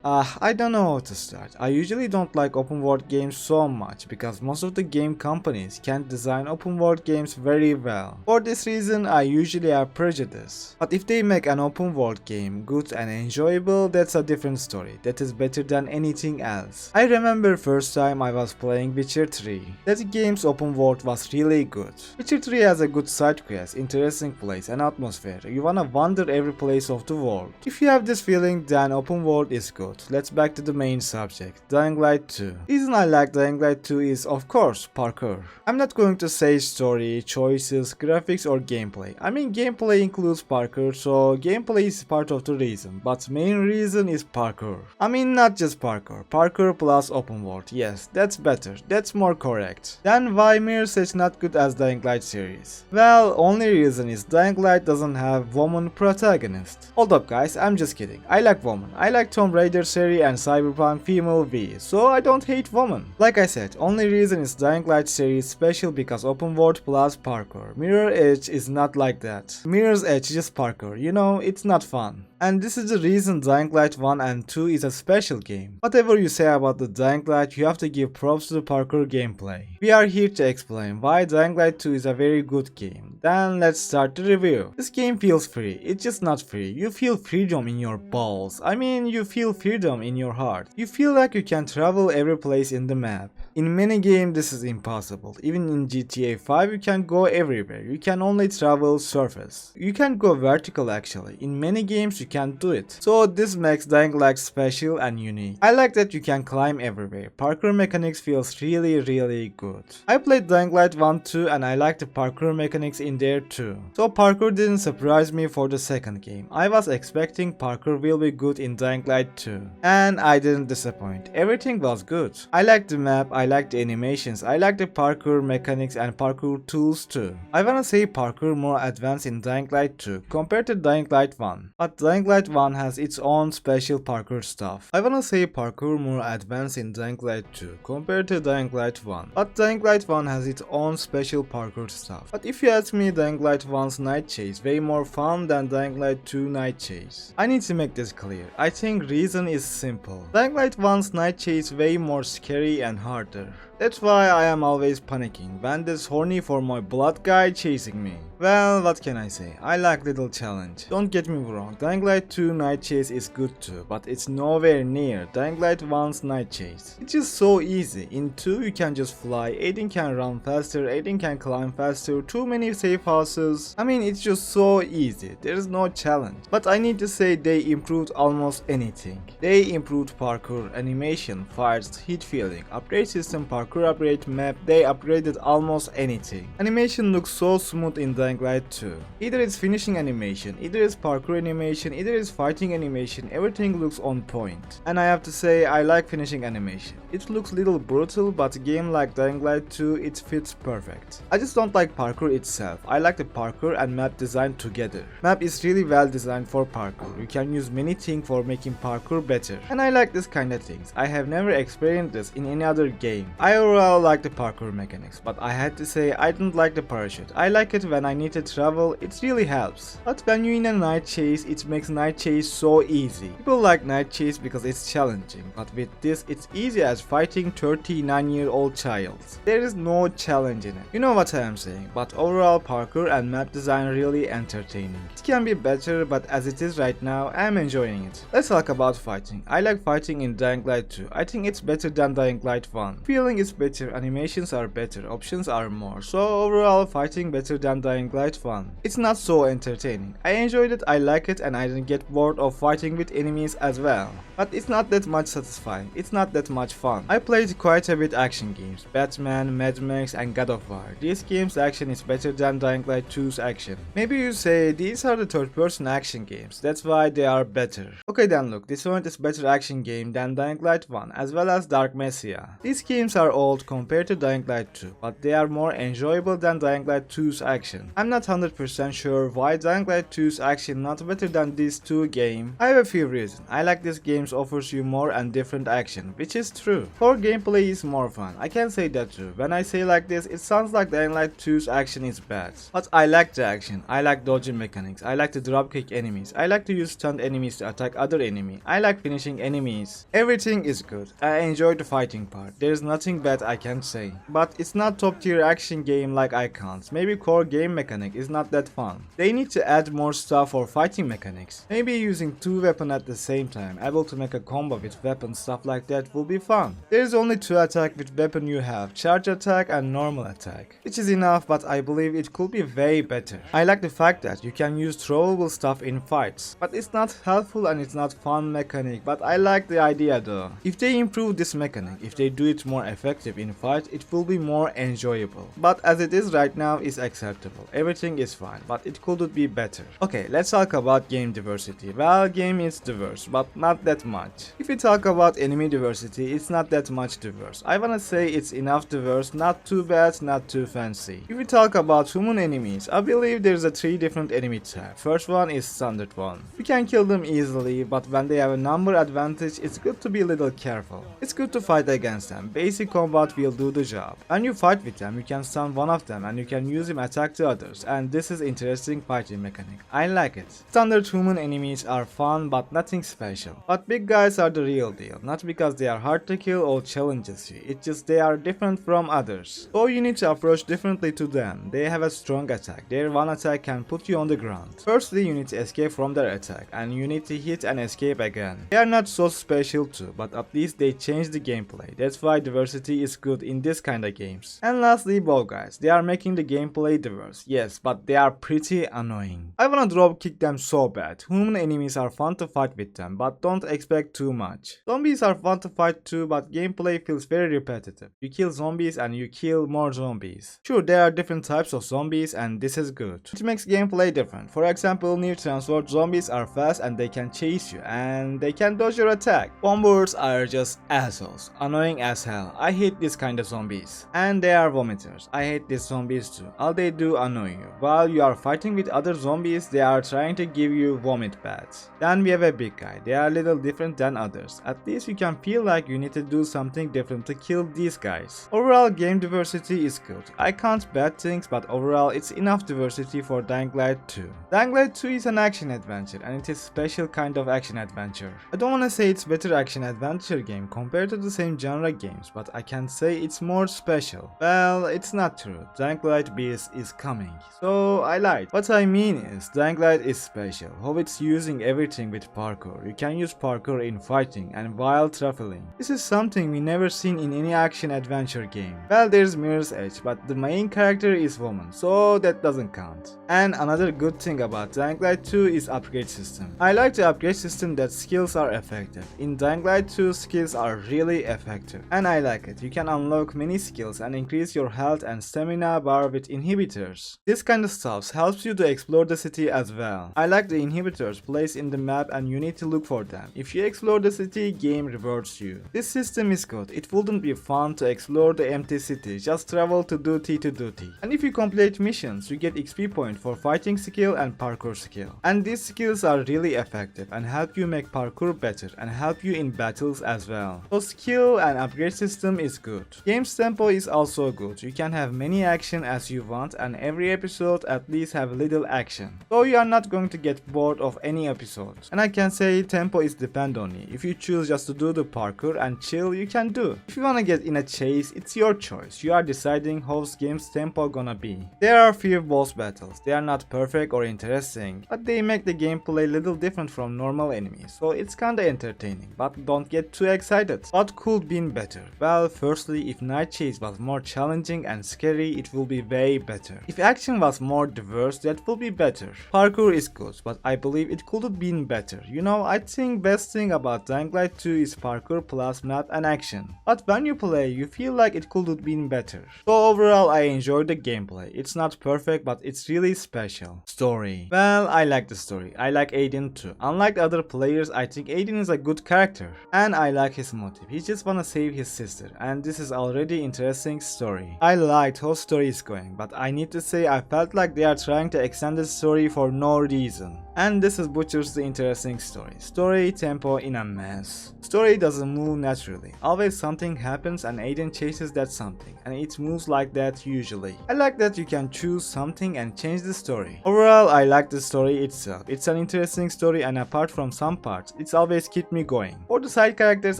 I don't know how to start. I usually don't like open world games so much because most of the game companies can't design open world games very well. For this reason, I usually have prejudice. But if they make an open world game good and enjoyable, that's a different story. That is better than anything else. I remember first time I was playing Witcher 3. That game's open world was really good. Witcher 3 has a good side quest, interesting place and atmosphere. You wanna wander every place of the world. If you have this feeling, then open world is good. Let's back to the main subject, Dying Light 2. The reason I like Dying Light 2 is of course parkour. I'm not going to say story, choices, graphics or gameplay. I mean gameplay includes parkour, so gameplay is part of the reason, but main reason is parkour. I mean not just parkour, parkour plus open world, yes, that's better, that's more correct. Then why Mirror's Edge not good as Dying Light series? Well, only reason is Dying Light doesn't have woman protagonist. Hold up guys, I'm just kidding. I like woman. I like Tomb Raider series and Cyberpunk female V, so I don't hate woman. Like I said, only reason is Dying Light series special because open world plus parkour. Mirror Edge is not like that. Mirror's Edge is just parkour, you know, it's not fun. And this is the reason Dying Light 1 and 2 is a special game. Whatever you say about the Dying Light, you have to give props to the parkour gameplay. We are here to explain why Dying Light 2 is a very good game. Then let's start the review. This game feels free, it's just not free. You feel freedom in your balls. I mean, you feel freedom in your heart. You feel like you can travel every place in the map. In many games this is impossible. Even in GTA 5 you can go everywhere. You can only travel surface. You can go vertical actually. In many games you can't do it. So this makes Dying Light special and unique. I like that you can climb everywhere. Parkour mechanics feels really good. I played Dying Light 1 too and I like the parkour mechanics in there too. So parkour didn't surprise me for the second game. I was expecting parkour will be good in Dying Light 2. And I didn't disappoint. Everything was good. I liked the map, I liked the animations, I liked the parkour mechanics and parkour tools too. I wanna say parkour more advanced in Dying Light 2 compared to Dying Light 1. But Dying Light 1 has its own special parkour stuff. I wanna say parkour more advanced in Dying Light 2 compared to Dying Light 1. But Dying Light 1 has its own special parkour stuff. But if you ask me, Dying Light 1's night chase way more fun than Dying Light 2 night chase. I need to make this clear. I think reason is simple. Dying Light 1's night chase way more scary and harder. That's why I am always panicking when this horny for my blood guy chasing me. Well, what can I say? I like little challenge. Don't get me wrong, Dying Light 2 night chase is good too, but it's nowhere near Dying Light 1's night chase. It's just so easy. In 2 you can just fly, Aiden can run faster, Aiden can climb faster, too many safe houses. I mean, it's just so easy. There is no challenge. But I need to say they improved almost anything. They improved parkour, animation, fights, hit feeling, upgrade system, parkour upgrade map, they upgraded almost anything. Animation looks so smooth in Dying Light 2. Either it's finishing animation, either it's parkour animation, either it's fighting animation, everything looks on point. And I have to say, I like finishing animation. It looks little brutal, but a game like Dying Light 2, it fits perfect. I just don't like parkour itself. I like the parkour and map design together. Map is really well designed for parkour. You can use many things for making parkour better. And I like this kind of things. I have never experienced this in any other game. I overall like the parkour mechanics, but I had to say I don't like the parachute. I like it when I need to travel, it really helps. But when you're in a night chase, it makes night chase so easy. People like night chase because it's challenging, but with this it's easy as fighting 39-year-old child. There is no challenge in it. You know what I am saying, but overall parkour and map design really entertaining. It can be better, but as it is right now, I am enjoying it. Let's talk about fighting. I like fighting in Dying Light 2. I think it's better than Dying Light 1. Feeling is better, animations are better, options are more. So overall fighting better than Dying Light 1. It's not so entertaining. I enjoyed it, I like it, and I didn't get bored of fighting with enemies as well. But it's not that much satisfying, it's not that much fun. I played quite a bit action games, Batman, Mad Max and God of War. These games' action is better than Dying Light 2's action. Maybe you say these are the third person action games, that's why they are better. Okay then look, this one is better action game than Dying Light 1 as well as Dark Messiah. These games are old compared to Dying Light 2, but they are more enjoyable than Dying Light 2's action. I'm not 100% sure why Dying Light 2's action not better than these two games. I have a few reasons. I like this game offers you more and different action, which is true. Core gameplay is more fun. I can say that too. When I say like this, it sounds like Dying Light 2's action is bad. But I like the action. I like dodging mechanics. I like to drop kick enemies. I like to use stunned enemies to attack other enemy. I like finishing enemies. Everything is good. I enjoy the fighting part. There's nothing bad I can say. But it's not top tier action game like I can't. Maybe core game mechanic is not that fun. They need to add more stuff for fighting mechanics. Maybe using two weapons at the same time, able to make a combo with weapons, stuff like that will be fun. There's only two attack with weapon you have, charge attack and normal attack, which is enough, but I believe it could be way better. I like the fact that you can use throwable stuff in fights, but it's not helpful and it's not fun mechanic, but I like the idea though. If they improve this mechanic, if they do it more effective in fight, it will be more enjoyable. But as it is right now, it's acceptable. Everything is fine, but it could be better. Okay, let's talk about game diversity. Well, game is diverse, but not that much. If we talk about enemy diversity, it's not that much diverse. I wanna say it's enough diverse, not too bad, not too fancy. If we talk about human enemies, I believe there's a 3 different enemy types. First one is standard one. You can kill them easily, but when they have a number advantage, it's good to be a little careful. It's good to fight against them. Basic combat will do the job. When you fight with them, you can stun one of them and you can use him attack the others, and this is interesting fighting mechanic. I like it. Standard human enemies are fun, but nothing special. But big guys are the real deal, not because they are hard to kill or challenges you, it's just they are different from others. So you need to approach differently to them. They have a strong attack. Their one attack can put you on the ground. Firstly, you need to escape from their attack, and you need to hit and escape again. They are not so special too, but at least they change the gameplay. That's why diversity is good in this kind of games. And lastly, ball guys. They are making the gameplay diverse, yes, but they are pretty annoying. I wanna drop kick them so bad. Human enemies are fun to fight with them, but don't expect too much. Zombies are fun to fight too, but gameplay feels very repetitive. You kill zombies and you kill more zombies. Sure, there are different types of zombies and this is good. It makes gameplay different. For example, near transport zombies are fast and they can chase you and they can dodge your attack. Bombers are just assholes. Annoying as hell. I hate this kind of zombies. And they are vomiters. I hate these zombies too. All they do annoy you. While you are fighting with other zombies, they are trying to give you vomit baths. Then we have a big guy. They are a little different than others. At least you can feel like you need to do something different to kill these guys. Overall, game diversity is good. I can't bad things, but overall it's enough diversity for Dying Light 2. Dying Light 2 is an action adventure and it is special kind of action adventure. I don't wanna say it's better action adventure game compared to the same genre games, but I can say it's more special. Well, it's not true. Dying Light Beast is coming. So I lied. What I mean is Dying Light is special. How it's using everything with parkour. You can use parkour in fighting and while traveling. This is something we never seen in any action adventure game. Well, there's Mirror's Edge, but the main character is woman, so that doesn't count. And another good thing about Dying Light 2 is upgrade system. I like the upgrade system that skills are effective. In Dying Light 2, skills are really effective. And I like it. You can unlock many skills and increase your health and stamina bar with inhibitors. This kind of stuff helps you to explore the city as well. I like the inhibitors placed in the map and you need to look for them. If you explore the city, game rewards you. This system is good. It wouldn't be fun to explore the empty city, just travel to duty to duty. And if you complete missions, you get XP point for fighting skill and parkour skill. And these skills are really effective and help you make parkour better and help you in battles as well. So skill and upgrade system is good. Game's tempo is also good. You can have many action as you want and every episode at least have little action. So you are not going to get bored of any episode. And I can say tempo is depend on you. If you choose just to do the parkour and chill, you can do. If you wanna get in a chase, it's your choice. You are deciding how's game's tempo gonna be. There are few boss battles. They are not perfect or interesting, but they make the gameplay little different from normal enemies. So it's kinda entertaining, but don't get too excited. What could be better? Well, firstly, if night chase was more challenging and scary, it will be way better. If action was more diverse, that will be better. Parkour is good, but I believe it could have been better. You know, I think best thing about Dying Light 2 is parkour plus map and action. But when you play, you feel like it could have been better. So overall, I enjoyed the gameplay. It's not perfect, but it's really special. Story. Well, I like the story. I like Aiden too. Unlike other players, I think Aiden is a good character. And I like his motive. He just wanna save his sister. and this is already interesting story. I liked how story is going, but I need to say I felt like they are trying to extend the story for no reason. And this is butchers the interesting story. Story tempo in a mess. Story doesn't move naturally. Always something happens and Aiden chases that something, and it moves like that usually. I like that you can choose something and change the story. Overall, I like the story itself. It's an interesting story, and apart from some parts, it's always kept me going. For the side characters,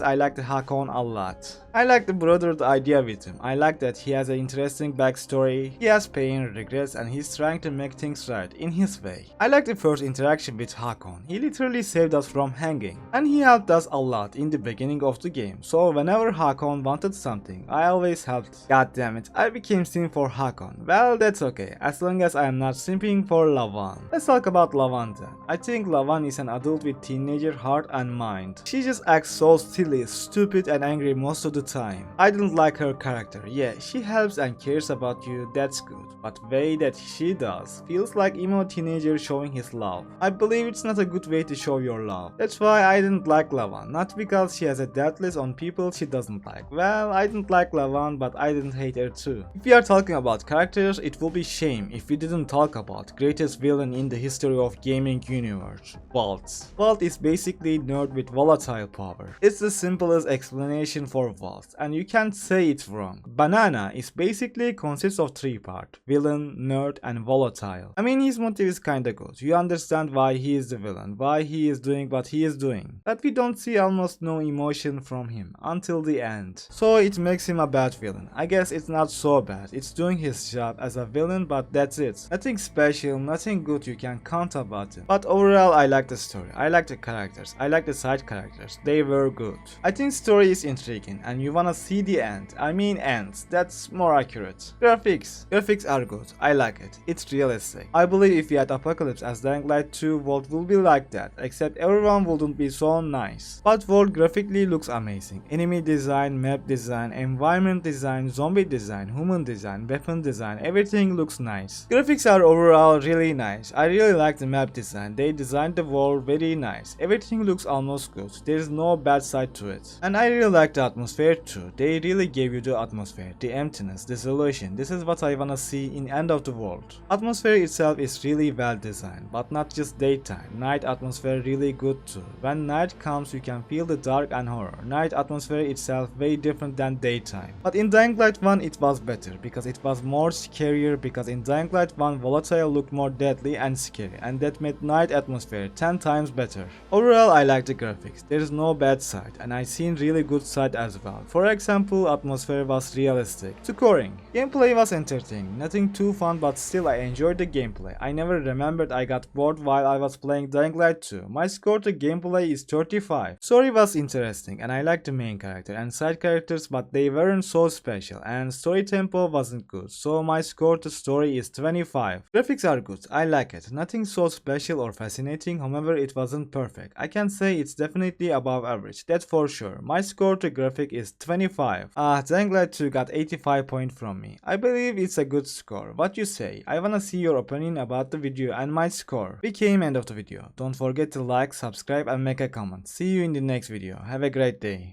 I like the Hakon a lot. I like the brother the idea with him. I like that he has an interesting backstory, he has pain, regrets, and he's trying to make things right in his way. I like the first interaction with Hakon. He literally saved us from hanging, and he helped us a lot in the beginning of the game, so whenever Hakon wanted something, I always helped. God damn it, I became simp for Hakon. Well, that's okay, as long as I am not simping for Lavan. Let's talk about Lavan then. I think Lavan is an adult with teenager heart and mind. She just acts so silly, stupid, and angry most of the time. I didn't like her character. Yeah, she helps and cares about you, that's good, but way that she does feels like emo teenager showing his love. I believe it's not a good way to show your love. That's why I didn't like Lavan, not because she has a death list on people she doesn't like. Well, I didn't like Lavan, but I didn't hate her too. If we are talking about characters, it will be shame if we didn't talk about greatest villain in the history of gaming universe, Walt. Walt is basically nerd with volatile power. It's the simplest explanation for Walt, and you can't say it's wrong. Banana is basically consists of three parts: villain, nerd, and volatile. I mean, his motive is kinda good. You understand why he is the villain, why he is doing what he is doing, but we don't see almost no emotion from him until the end. So it makes him a bad villain. I guess it's not so bad. It's doing his job as a villain, but that's it. Nothing special, nothing good you can count about him. But overall, I like the story. I like the characters. I like the side characters. They were good. I think story is intriguing and you wanna see the end. I mean ends. That's more accurate. Graphics. Graphics are good. I like it. It's realistic. I believe if we had Apocalypse as Dying Light 2, World will be like that, except everyone wouldn't be so nice. But World graphically looks amazing. Enemy design, map design, environment design, zombie design, human design, weapon design, everything looks nice. Graphics are overall really nice. I really like the map design. They designed the world very nice. Everything looks almost good. There is no bad side to it. And I really like the atmosphere too. They really gave you the atmosphere, the emptiness, desolation. This is what I wanna see in End of the World. Atmosphere itself is really well designed, but not just daytime. Night atmosphere really good too. When night comes, you can feel the dark and horror. Night atmosphere itself very different than daytime. But in Dying Light 1 it was better because it was more scarier, because in Dying Light 1 volatile looked more deadly and scary, and that made night atmosphere 10 times better. Overall, I like the graphics. There is no bad side, and I seen really good side as well. For example, atmosphere was realistic. Scoring. Gameplay was entertaining. Nothing too fun, but still I enjoyed the gameplay. I never remembered I got bored while I was playing Dying Light 2. My score to gameplay is 35. Story was interesting and I liked the main character and side characters, but they weren't so special, and story tempo wasn't good, so my score to story is 25. Graphics are good. I like it. Nothing so special or fascinating, however it wasn't perfect. I can say it's definitely above average, that's for sure. My score to graphic is 25. Dying Light 2 got 85 points from me. I believe it's a good score. What you say? I wanna see your opinion about the video and my score. We came end of the video. Don't forget to like, subscribe and make a comment. See you in the next video. Have a great day.